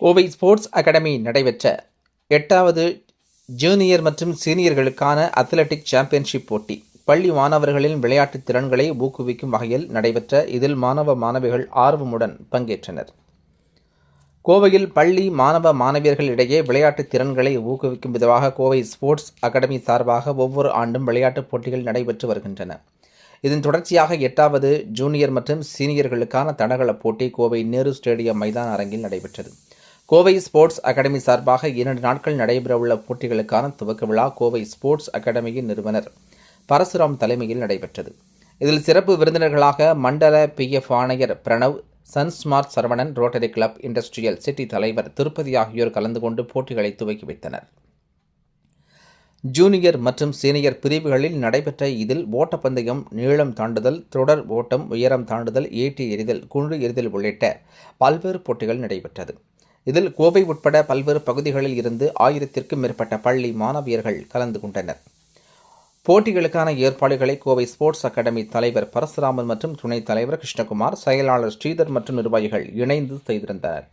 Kovai sports academy நடைபெற்ற 8வது junior மற்றும் சீனியர்களுக்கான அத்லெட்டிக் சாம்பியன்ஷிப் போட்டி பள்ளி மாணவர்களின் விளையாட்டுத் திறன்களை ஊக்குவிக்கும் வகையில் நடைபெற்ற இதில் மாணவ மாணவிகள் ஆர்வமுடன் பங்கேற்றனர். கோவையில் பள்ளி மாணவ மாணவியர்கள் இடையே விளையாட்டுத் திறன்களை ஊக்குவிக்கும் விதமாக கோவை ஸ்போர்ட்ஸ் அகாடமி சார்பாக ஒவ்வொரு ஆண்டும் விளையாட்டுப் போட்டிகள் நடைபெற்று வருகின்றன. இதன் தொடர்ச்சியாக 8வது ஜூனியர் மற்றும் சீனியர்களுக்கான தடகள போட்டி கோவை நேரு ஸ்டேடியம் மைதான அரங்கில் நடைபெற்றது. கோவை ஸ்போர்ட்ஸ் அகாடமி சார்பாக 2 நாட்கள் நடைபெறவுள்ள போட்டிகளுக்கான துவக்க விழா கோவை ஸ்போர்ட்ஸ் அகாடமியின் நிறுவனர் பரசுராம் தலைமையில் நடைபெற்றது. இதில் சிறப்பு விருந்தினர்களாக மண்டல PF ஆணையர் Pranav, Sunsmart Saravanan, Rotary Club, Industrial City தலைவர் திருப்பதி ஆகியோர் கலந்து கொண்டு போட்டிகளை துவக்கி வைத்தனர். ஜூனியர் மற்றும் சீனியர் பிரிவுகளில் நடைபெற்ற இதில் ஓட்டப்பந்தயம், நீளம் தாண்டுதல், தொடர் ஓட்டம், உயரம் தாண்டுதல், ஈட்டி எறிதல், குண்டு எறிதல் உள்ளிட்ட பல்வேறு போட்டிகள் நடைபெற்றது. இதில் கோவை உட்பட பல்வேறு பகுதிகளில் இருந்து 1000க்கும் மேற்பட்ட பள்ளி மாணவியர்கள் கலந்து கொண்டனர். போட்டிகளுக்கான ஏற்பாடுகளை கோவை ஸ்போர்ட்ஸ் அகாடமி தலைவர் பரசுராமன் மற்றும் துணைத் தலைவர் கிருஷ்ணகுமார், செயலாளர் ஸ்ரீதர் மற்றும் நிர்வாகிகள் இணைந்து செய்திருந்தனர்.